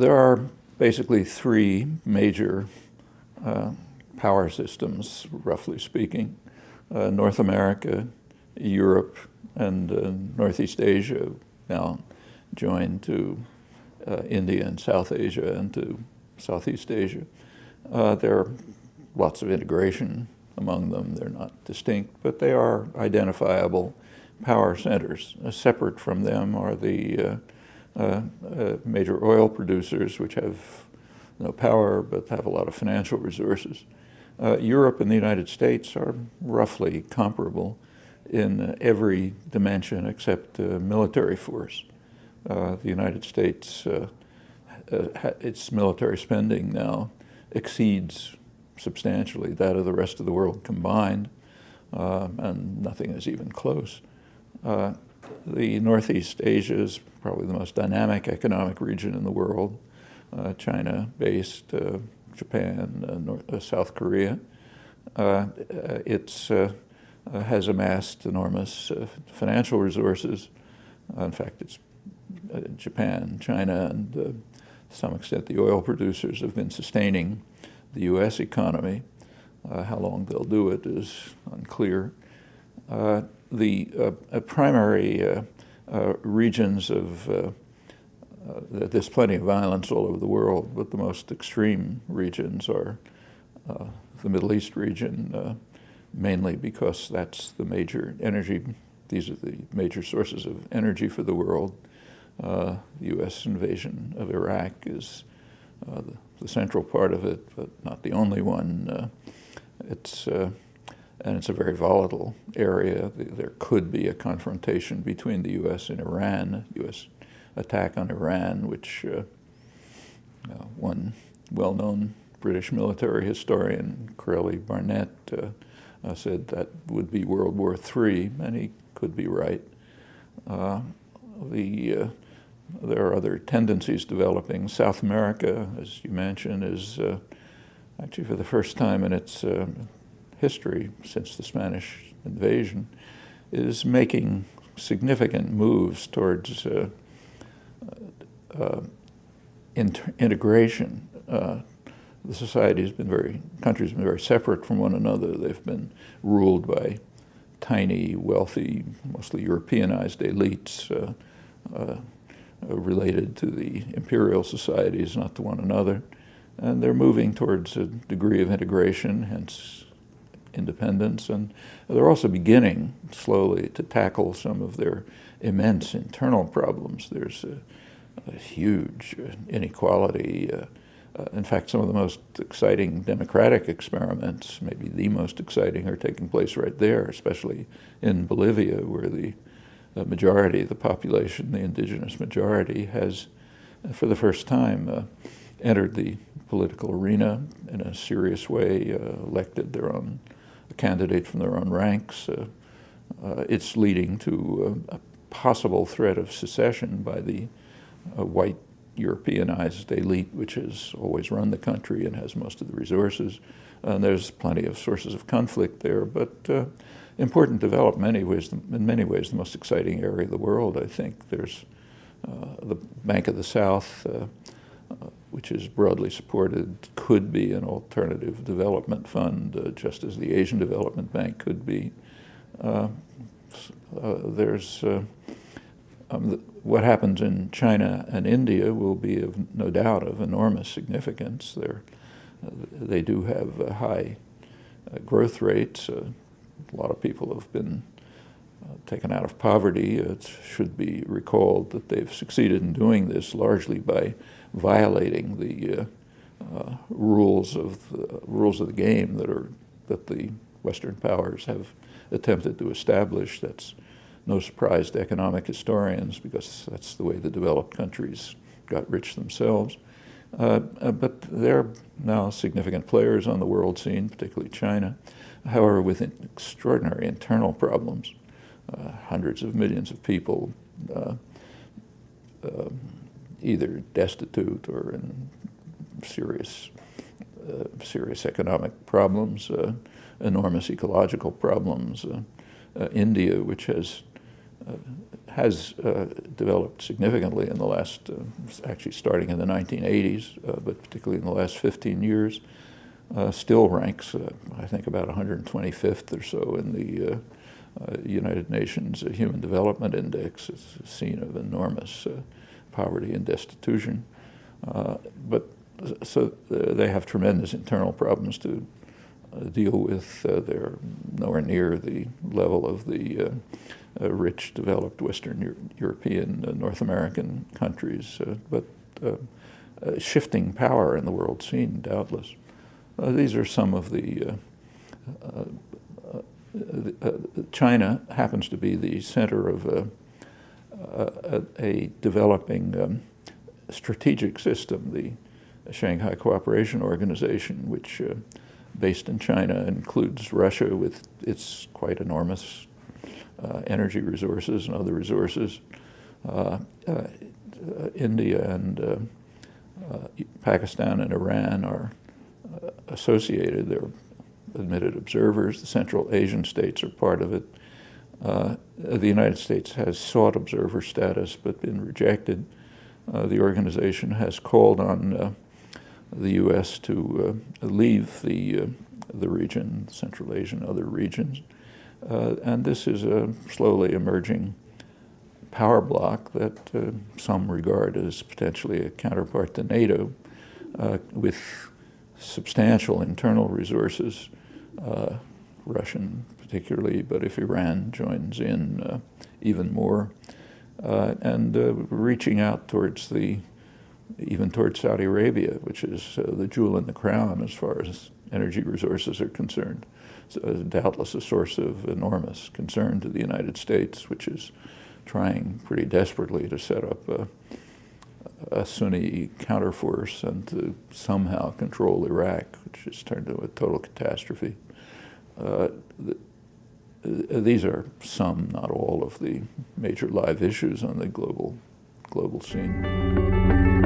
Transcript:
There are basically three major power systems, roughly speaking. North America, Europe, and Northeast Asia, now joined to India and South Asia and to Southeast Asia. There are lots of integration among them. They're not distinct, but they are identifiable power centers. Separate from them are the major oil producers, which have no power but have a lot of financial resources. Europe and the United States are roughly comparable in every dimension except military force. The United States, its military spending now exceeds substantially that of the rest of the world combined, and nothing is even close. The Northeast Asia is probably the most dynamic economic region in the world, China-based, Japan, South Korea. It has amassed enormous financial resources. In fact, it's Japan, China, and to some extent the oil producers have been sustaining the U.S. economy. How long they'll do it is unclear. The primary regions of there's plenty of violence all over the world, but the most extreme regions are the Middle East region, mainly because that's the major energy. These are the major sources of energy for the world. The U.S. invasion of Iraq is the central part of it, but not the only one. And it's a very volatile area. There could be a confrontation between the U.S. and Iran, U.S. attack on Iran, which one well-known British military historian, Corelli Barnett, said that would be World War III, and he could be right. There are other tendencies developing. South America, as you mentioned, is actually for the first time in its history since the Spanish invasion, is making significant moves towards integration. The society has been countries have been very separate from one another. They've been ruled by tiny, wealthy, mostly Europeanized elites related to the imperial societies, not to one another. And they're moving towards a degree of integration, hence independence. And they're also beginning slowly to tackle some of their immense internal problems. There's a huge inequality. In fact, some of the most exciting democratic experiments, maybe the most exciting, are taking place right there, especially in Bolivia, where the majority of the population, the indigenous majority, has, for the first time, entered the political arena in a serious way, elected their own candidate from their own ranks. It's leading to a possible threat of secession by the white Europeanized elite, which has always run the country and has most of the resources. And there's plenty of sources of conflict there, but important development in many ways the most exciting area of the world, I think. There's the Bank of the South, which is broadly supported, could be an alternative development fund, just as the Asian Development Bank could be. What happens in China and India will be, no doubt, of enormous significance. They do have high growth rates. A lot of people have been taken out of poverty. It should be recalled that they've succeeded in doing this largely by violating the rules of the game that the Western powers have attempted to establish. That's no surprise to economic historians, because that's the way the developed countries got rich themselves. But they're now significant players on the world scene, particularly China, however, with extraordinary internal problems. Hundreds of millions of people either destitute or in serious economic problems, enormous ecological problems. India, which has has developed significantly in the last, actually starting in the 1980s, but particularly in the last 15 years, still ranks, I think, about 125th or so in the United Nations Human Development Index. It's a scene of enormous poverty and destitution. So they have tremendous internal problems to deal with. They're nowhere near the level of the rich, developed Western European, North American countries, but shifting power in the world scene, doubtless. These are some of the China happens to be the center of a developing strategic system, the Shanghai Cooperation Organization, which, based in China, includes Russia with its quite enormous energy resources and other resources, India and Pakistan and Iran are associated. They're admitted observers. The Central Asian states are part of it. The United States has sought observer status but been rejected. The organization has called on the U.S. to leave the region, Central Asia and other regions. And this is a slowly emerging power bloc that some regard as potentially a counterpart to NATO, with substantial internal resources, Russian particularly, but if Iran joins in, even more, and reaching out towards even towards Saudi Arabia, which is the jewel in the crown as far as energy resources are concerned. So, doubtless a source of enormous concern to the United States, which is trying pretty desperately to set up a Sunni counterforce and to somehow control Iraq, which has turned into a total catastrophe. These are some, not all, of the major live issues on the global scene.